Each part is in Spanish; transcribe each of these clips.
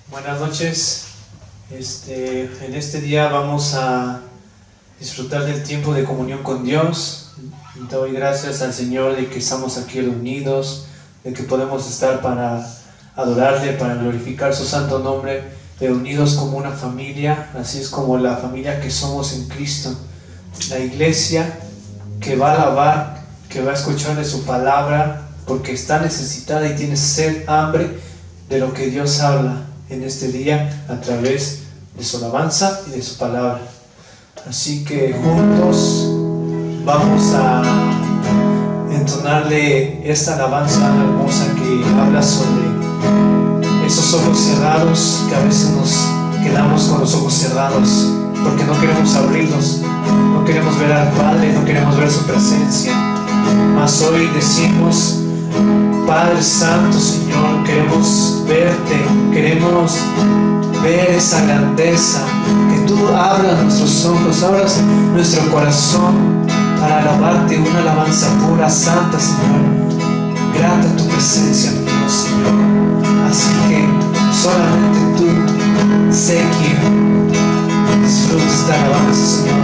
Buenas noches. En este día vamos a disfrutar del tiempo de comunión con Dios. Doy gracias al Señor de que estamos aquí reunidos, de que podemos estar para adorarle, para glorificar su santo nombre, reunidos como una familia, así es como la familia que somos en Cristo. La iglesia que va a alabar, que va a escuchar de su palabra, porque está necesitada y tiene sed, hambre de lo que Dios habla en este día a través de su alabanza y de su palabra. Así que juntos vamos a entonarle esta alabanza hermosa que habla sobre esos ojos cerrados, que a veces nos quedamos con los ojos cerrados porque no queremos abrirlos, no queremos ver al Padre, no queremos ver su presencia. Mas hoy decimos: Padre Santo, Señor, queremos verte, queremos ver esa grandeza, que tú abras nuestros ojos, abras nuestro corazón para alabarte, una alabanza pura, santa, Señor. Grata tu presencia, mi Dios, Señor. Así que solamente tú sé quien disfruta esta alabanza, Señor.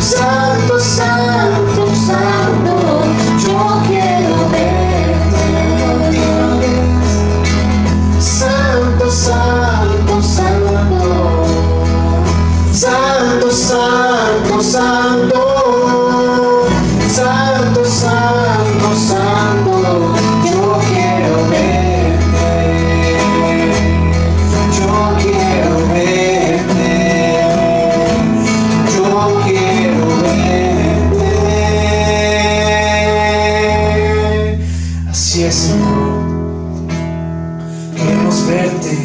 Santo, Santo, yo quiero verte. presencia, Señor. Queremos verte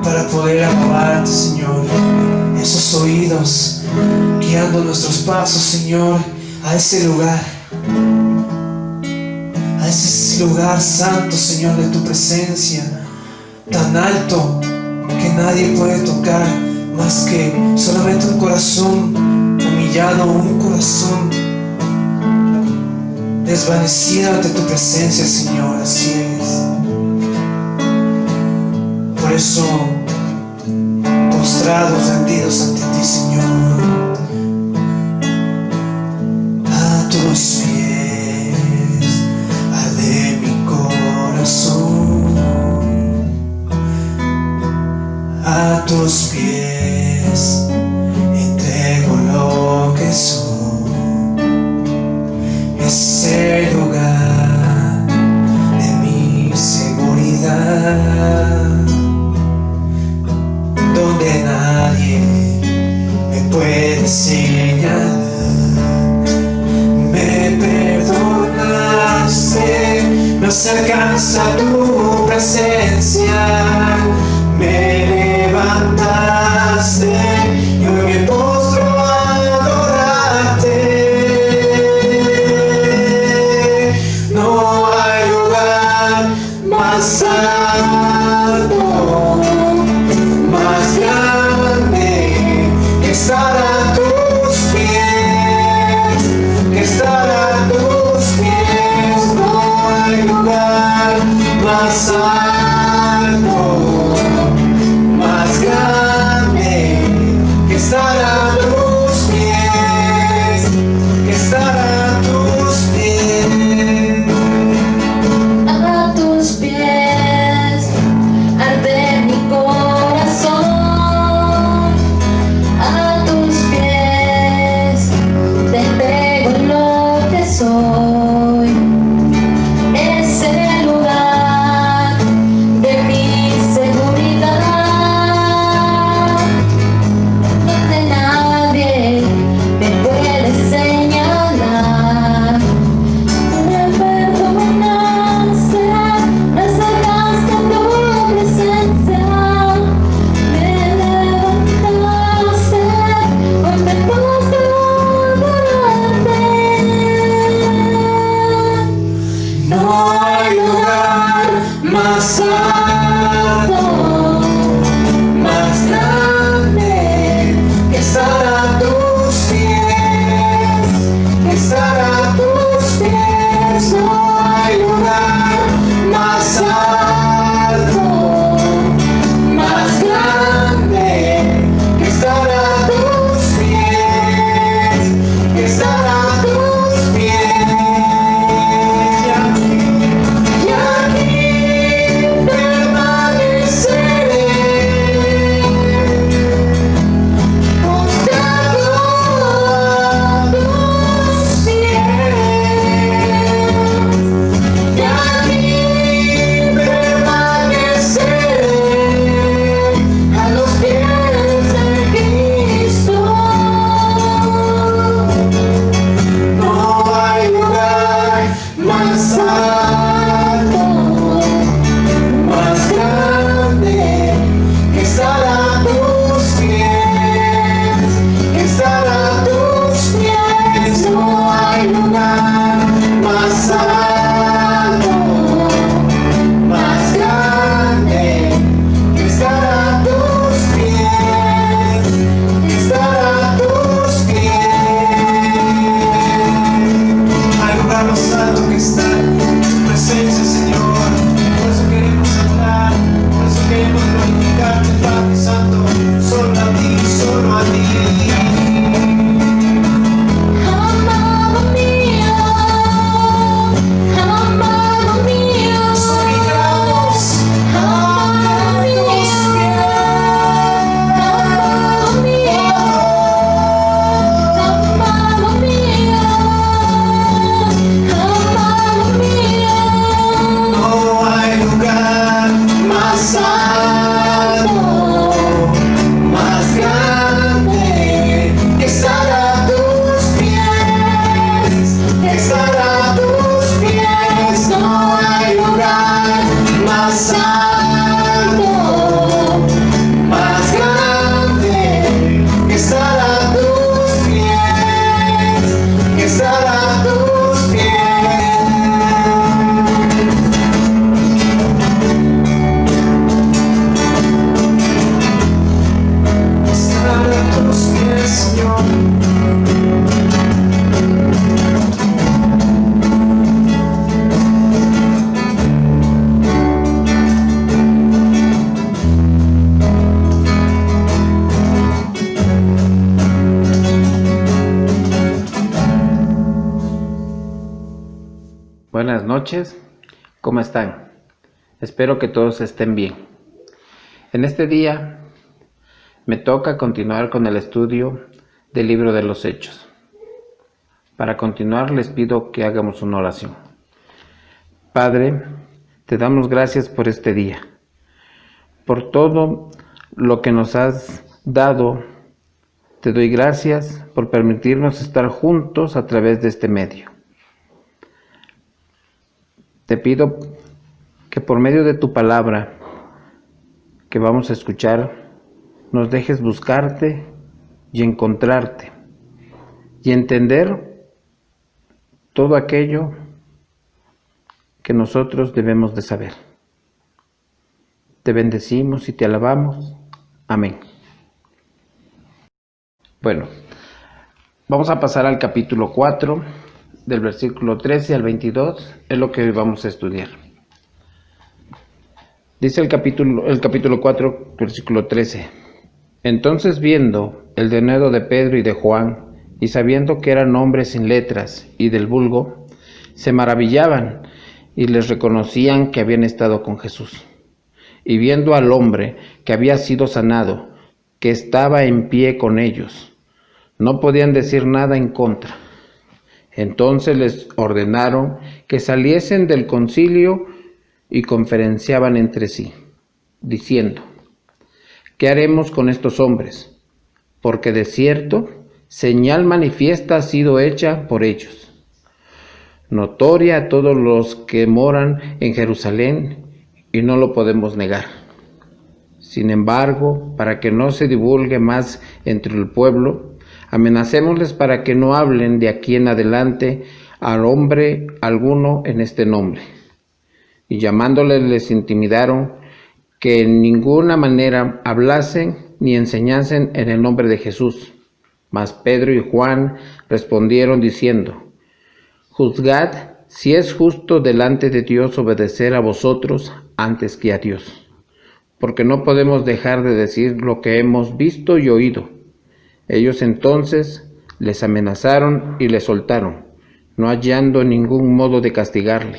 para poder alabarte, Señor. Esos oídos guiando nuestros pasos, Señor, a ese lugar santo, Señor, de tu presencia, tan alto que nadie puede tocar más que solamente un corazón humillado, un corazón desvanecido ante tu presencia, Señor. Así es. Por eso, postrados, rendidos ante ti, Señor, a tus pies arde mi corazón, a tus pies entrego lo que soy. Es el lugar de mi seguridad, donde nadie me puede señalar. Me perdonaste, me alcanza tu presencia, me levantaste y hoy me postro a adorarte. No hay lugar más alto, más grande que estar a tus pies, que estar a tus pies. No hay lugar más alto, Buenas noches, ¿cómo están? Espero que todos estén bien. En este día me toca continuar con el estudio del libro de los Hechos. Para continuar les pido que hagamos una oración. Padre, te damos gracias por este día, por todo lo que nos has dado. Te doy gracias por permitirnos estar juntos a través de este medio. Te pido que por medio de tu palabra que vamos a escuchar, nos dejes buscarte y encontrarte y entender todo aquello que nosotros debemos de saber. Te bendecimos y te alabamos. Amén. Bueno, vamos a pasar al capítulo 4, del versículo 13 al 22, es lo que hoy vamos a estudiar. Dice el capítulo 4, versículo 13. Entonces, viendo el denuedo de Pedro y de Juan, y sabiendo que eran hombres sin letras y del vulgo, se maravillaban y les reconocían que habían estado con Jesús. Y viendo al hombre que había sido sanado, que estaba en pie con ellos, no podían decir nada en contra. Entonces les ordenaron que saliesen del concilio y conferenciaban entre sí, diciendo: ¿qué haremos con estos hombres? Porque de cierto, señal manifiesta ha sido hecha por ellos, notoria a todos los que moran en Jerusalén, y no lo podemos negar. Sin embargo, para que no se divulgue más entre el pueblo, amenacémosles para que no hablen de aquí en adelante al hombre alguno en este nombre. Y llamándoles les intimidaron que en ninguna manera hablasen ni enseñasen en el nombre de Jesús. Mas Pedro y Juan respondieron diciendo: juzgad si es justo delante de Dios obedecer a vosotros antes que a Dios, porque no podemos dejar de decir lo que hemos visto y oído. Ellos entonces les amenazaron y les soltaron, no hallando ningún modo de castigarle,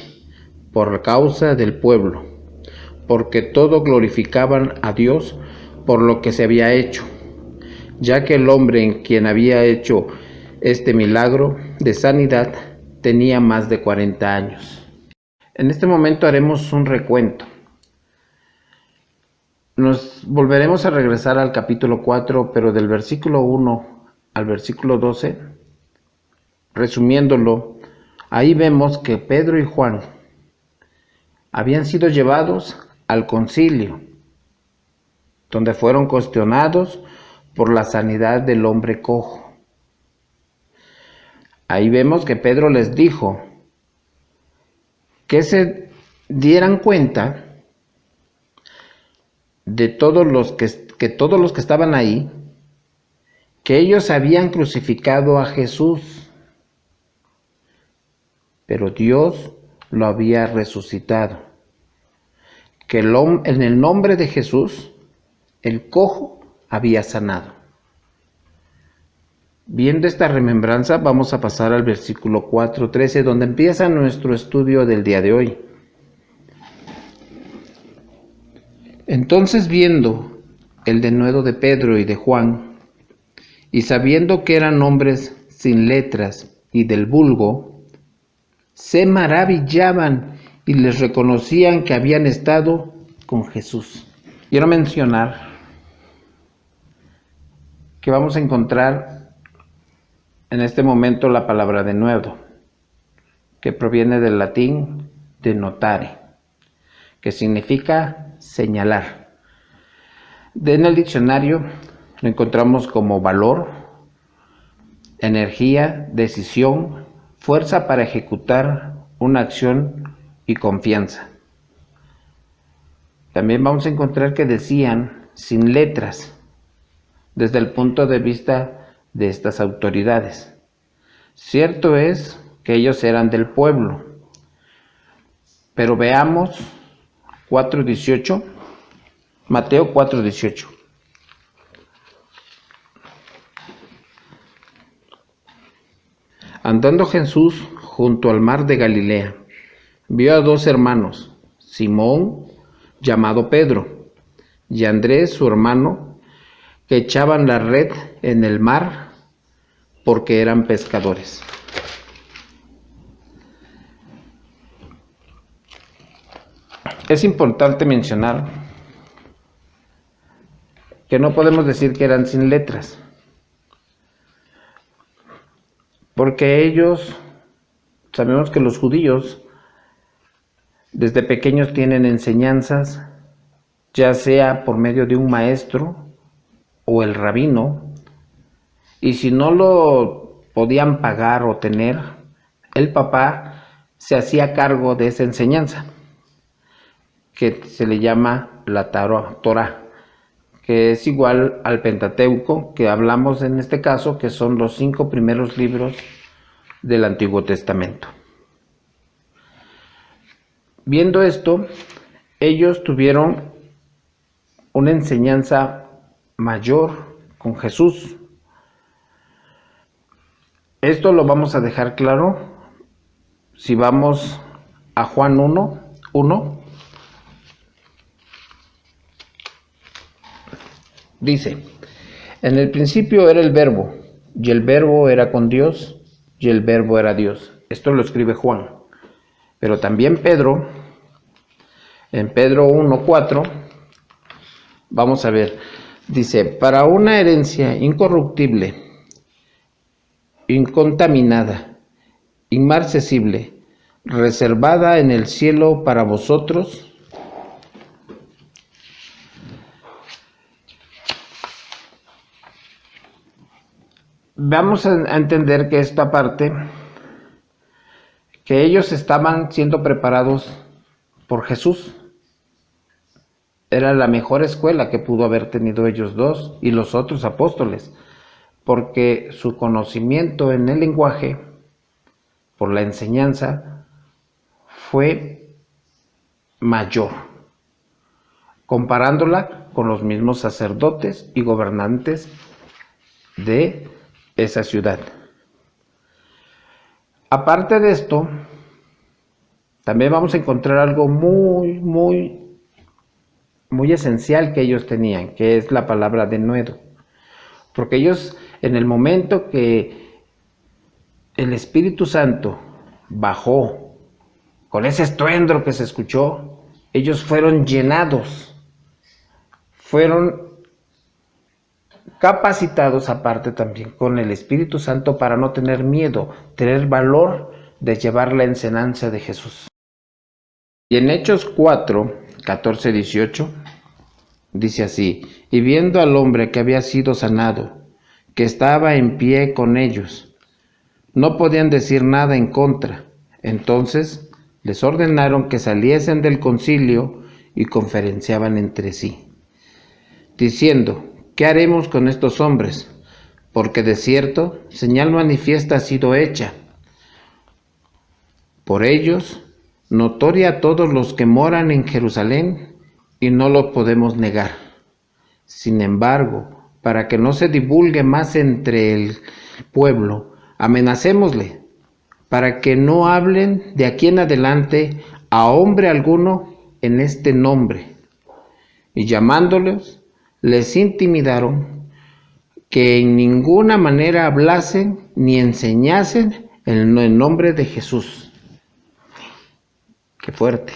por causa del pueblo, porque todo glorificaban a Dios por lo que se había hecho, ya que el hombre en quien había hecho este milagro de sanidad tenía más de 40 años. En este momento haremos un recuento. Nos volveremos a regresar al capítulo 4, pero del versículo 1 al versículo 12, resumiéndolo, ahí vemos que Pedro y Juan habían sido llevados al concilio, donde fueron cuestionados por la sanidad del hombre cojo. Ahí vemos que Pedro les dijo que se dieran cuenta de todos los que estaban ahí, que ellos habían crucificado a Jesús, pero Dios lo había resucitado, que en el nombre de Jesús el cojo había sanado. Viendo esta remembranza, vamos a pasar al versículo 4:13, donde empieza nuestro estudio del día de hoy. Entonces, viendo el denuedo de Pedro y de Juan, y sabiendo que eran hombres sin letras y del vulgo, se maravillaban y les reconocían que habían estado con Jesús. Quiero mencionar que vamos a encontrar en este momento la palabra denuedo, que proviene del latín denotare, que significa señalar. En el diccionario lo encontramos como valor, energía, decisión, fuerza para ejecutar una acción y confianza. También vamos a encontrar que decían sin letras, desde el punto de vista de estas autoridades. Cierto es que ellos eran del pueblo, pero veamos 4:18, Mateo 4:18. Andando Jesús junto al mar de Galilea, vio a dos hermanos, Simón, llamado Pedro, y Andrés, su hermano, que echaban la red en el mar porque eran pescadores. Es importante mencionar que no podemos decir que eran sin letras, porque sabemos que los judíos desde pequeños tienen enseñanzas, ya sea por medio de un maestro o el rabino, y si no lo podían pagar o tener, el papá se hacía cargo de esa enseñanza, que se le llama la Torá, que es igual al Pentateuco, que hablamos en este caso, que son los 5 primeros libros del Antiguo Testamento. Viendo esto, ellos tuvieron una enseñanza mayor con Jesús. Esto lo vamos a dejar claro si vamos a Juan 1. Dice: en el principio era el Verbo, y el Verbo era con Dios, y el Verbo era Dios. Esto lo escribe Juan. Pero también Pedro, en Pedro 1:4, vamos a ver, dice: para una herencia incorruptible, incontaminada, inmarcesible, reservada en el cielo para vosotros, vamos a entender que esta parte, que ellos estaban siendo preparados por Jesús, era la mejor escuela que pudo haber tenido ellos dos y los otros apóstoles, porque su conocimiento en el lenguaje, por la enseñanza, fue mayor, comparándola con los mismos sacerdotes y gobernantes de esa ciudad. Aparte de esto, también vamos a encontrar algo muy esencial que ellos tenían, que es la palabra denuedo. Porque ellos, en el momento que el Espíritu Santo bajó, con ese estruendo que se escuchó, ellos fueron llenados, fueron capacitados aparte también con el Espíritu Santo para no tener miedo, tener valor de llevar la enseñanza de Jesús. Y en Hechos 4, 14, 18, dice así: y viendo al hombre que había sido sanado, que estaba en pie con ellos, no podían decir nada en contra. Entonces les ordenaron que saliesen del concilio y conferenciaban entre sí, diciendo: ¿qué haremos con estos hombres? Porque de cierto, señal manifiesta ha sido hecha por ellos, notoria a todos los que moran en Jerusalén, y no lo podemos negar. Sin embargo, para que no se divulgue más entre el pueblo, amenacémosle, para que no hablen de aquí en adelante a hombre alguno en este nombre. Y llamándolos, les intimidaron que en ninguna manera hablasen ni enseñasen en el nombre de Jesús. Qué fuerte.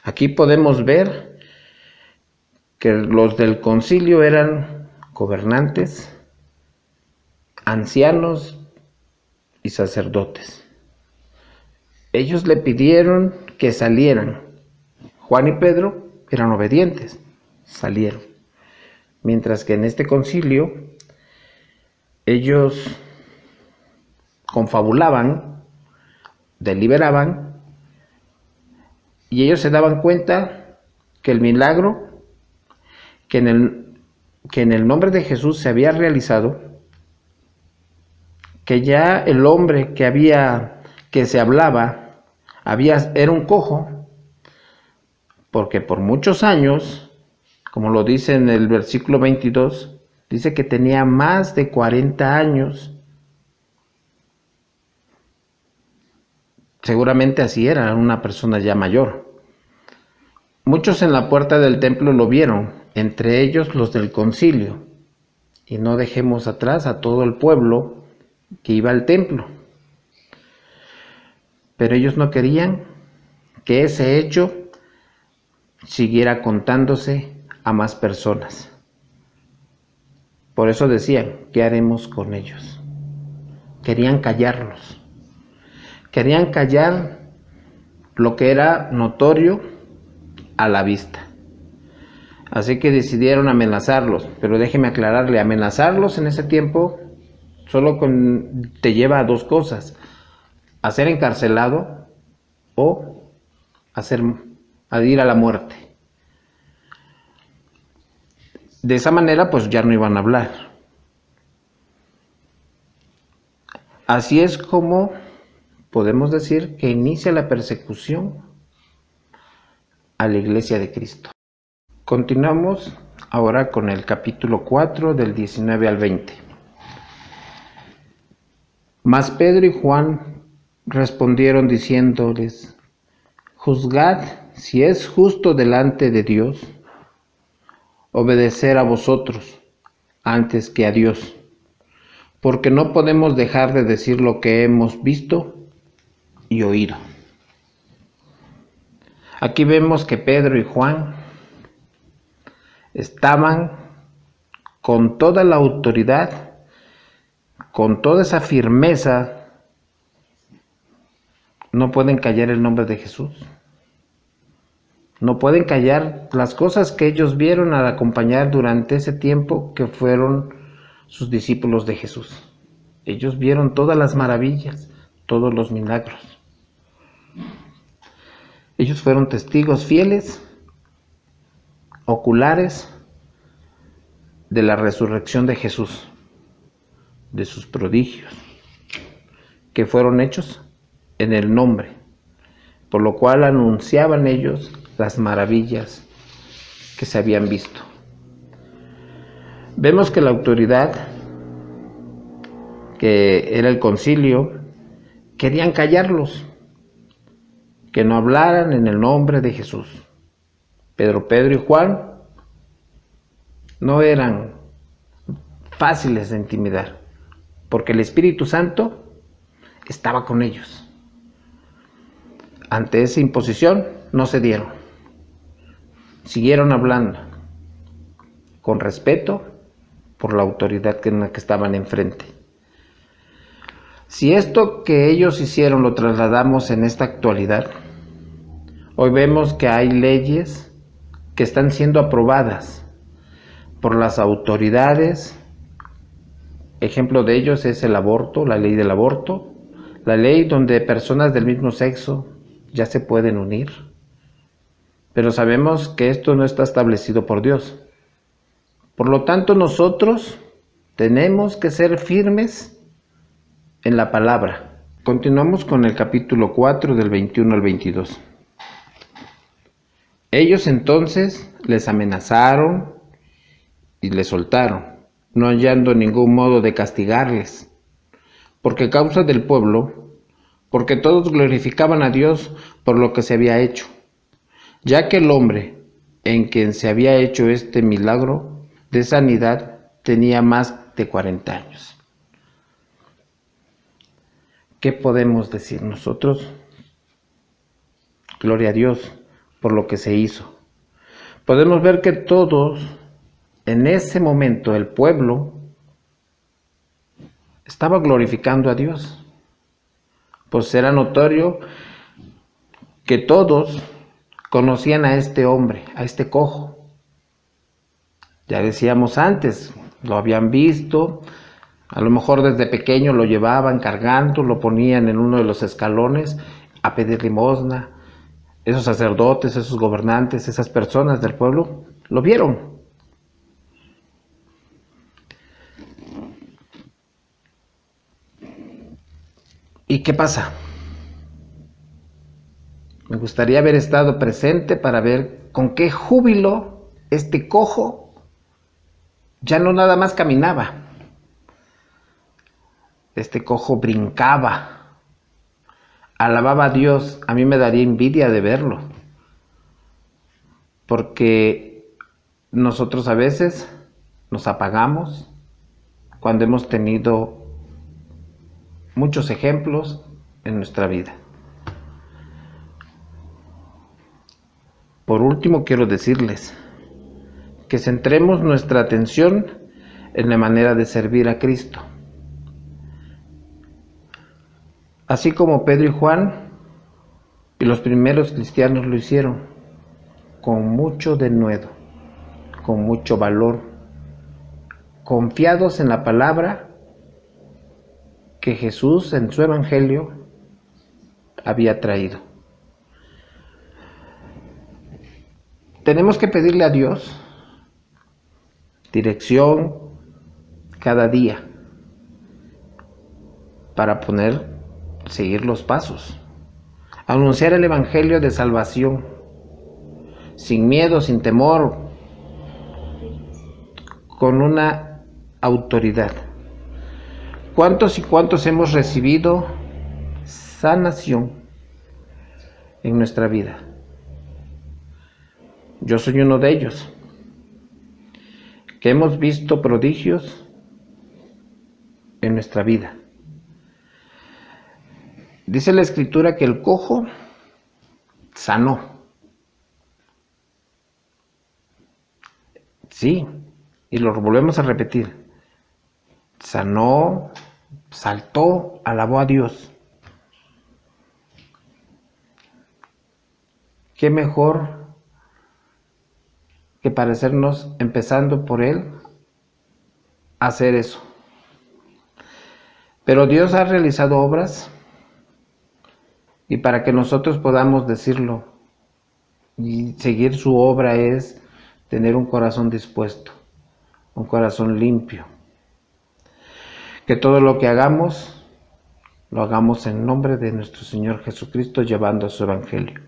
Aquí podemos ver que los del concilio eran gobernantes, ancianos y sacerdotes. Ellos le pidieron que salieran. Juan y Pedro eran obedientes, salieron. Mientras que en este concilio ellos confabulaban, deliberaban, y ellos se daban cuenta que el milagro que en el nombre de Jesús se había realizado, que ya el hombre que se hablaba era un cojo, porque por muchos años, como lo dice en el versículo 22, dice que tenía más de 40 años Seguramente así era una persona ya mayor. Muchos en la puerta del templo lo vieron, entre ellos los del concilio. Y no dejemos atrás a todo el pueblo que iba al templo. Pero ellos no querían que ese hecho siguiera contándose a más personas. Por eso decían, ¿qué haremos con ellos? Querían callarlos. Querían callar lo que era notorio a la vista. Así que decidieron amenazarlos. Pero déjeme aclararle, amenazarlos en ese tiempo solo te lleva a dos cosas: a ser encarcelado o a ir a la muerte. De esa manera pues ya no iban a hablar. Así es como podemos decir que inicia la persecución a la Iglesia de Cristo. Continuamos ahora con el capítulo 4 del 19 al 20. Mas Pedro y Juan respondieron diciéndoles: juzgad si es justo delante de Dios obedecer a vosotros antes que a Dios, porque no podemos dejar de decir lo que hemos visto y oído. Aquí vemos que Pedro y Juan estaban con toda la autoridad, con toda esa firmeza. No pueden callar el nombre de Jesús. No pueden callar las cosas que ellos vieron al acompañar durante ese tiempo que fueron sus discípulos de Jesús. Ellos vieron todas las maravillas, todos los milagros. Ellos fueron testigos fieles, oculares, de la resurrección de Jesús, de sus prodigios, que fueron hechos en el nombre, por lo cual anunciaban ellos las maravillas que se habían visto. Vemos que la autoridad, que era el concilio, querían callarlos, que no hablaran en el nombre de Jesús. Pedro y Juan no eran fáciles de intimidar, porque el Espíritu Santo estaba con ellos. Ante esa imposición no cedieron. Siguieron hablando con respeto por la autoridad en la que estaban enfrente. Si esto que ellos hicieron lo trasladamos en esta actualidad, hoy vemos que hay leyes que están siendo aprobadas por las autoridades. Ejemplo de ellos es el aborto, la ley del aborto, la ley donde personas del mismo sexo ya se pueden unir. Pero sabemos que esto no está establecido por Dios. Por lo tanto, nosotros tenemos que ser firmes en la palabra. Continuamos con el capítulo 4 del 21 al 22. Ellos entonces les amenazaron y les soltaron, no hallando ningún modo de castigarles, porque causa del pueblo, porque todos glorificaban a Dios por lo que se había hecho, ya que el hombre en quien se había hecho este milagro de sanidad tenía más de 40 años. ¿Qué podemos decir nosotros? Gloria a Dios por lo que se hizo. Podemos ver que todos, en ese momento, el pueblo estaba glorificando a Dios, pues era notorio que todos conocían a este hombre, a este cojo. Ya decíamos antes, lo habían visto, a lo mejor desde pequeño lo llevaban cargando, lo ponían en uno de los escalones a pedir limosna. Esos sacerdotes, esos gobernantes, esas personas del pueblo, lo vieron. ¿Y qué pasa? Me gustaría haber estado presente para ver con qué júbilo este cojo ya no nada más caminaba. Este cojo brincaba, alababa a Dios, a mí me daría envidia de verlo, porque nosotros a veces nos apagamos cuando hemos tenido muchos ejemplos en nuestra vida. Por último, quiero decirles que centremos nuestra atención en la manera de servir a Cristo. Así como Pedro y Juan y los primeros cristianos lo hicieron, con mucho denuedo, con mucho valor, confiados en la palabra que Jesús en su evangelio había traído. Tenemos que pedirle a Dios dirección cada día para seguir los pasos, anunciar el evangelio de salvación sin miedo, sin temor, con una autoridad. ¿Cuántos y cuántos hemos recibido sanación en nuestra vida? Yo soy uno de ellos, que hemos visto prodigios en nuestra vida. Dice la Escritura que el cojo sanó. Sí, y lo volvemos a repetir. Sanó, saltó, alabó a Dios. ¿Qué mejor que parecernos, empezando por Él, a hacer eso? Pero Dios ha realizado obras, y para que nosotros podamos decirlo y seguir su obra es tener un corazón dispuesto, un corazón limpio. Que todo lo que hagamos, lo hagamos en nombre de nuestro Señor Jesucristo, llevando su evangelio.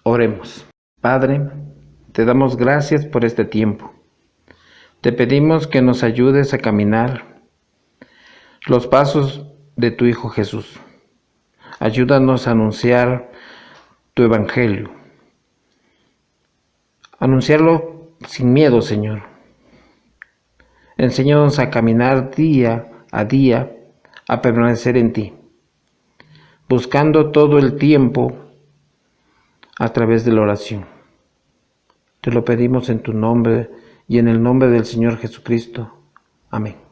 Oremos. Padre, te damos gracias por este tiempo. Te pedimos que nos ayudes a caminar los pasos de tu Hijo Jesús. Ayúdanos a anunciar tu evangelio. Anunciarlo sin miedo, Señor. Enséñanos a caminar día a día, a permanecer en ti, buscando todo el tiempo a través de la oración. Te lo pedimos en tu nombre y en el nombre del Señor Jesucristo. Amén.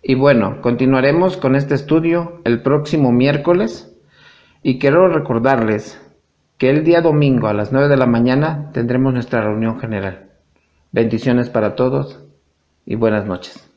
Y bueno, continuaremos con este estudio el próximo miércoles y quiero recordarles que el día domingo a las 9 de la mañana tendremos nuestra reunión general. Bendiciones para todos y buenas noches.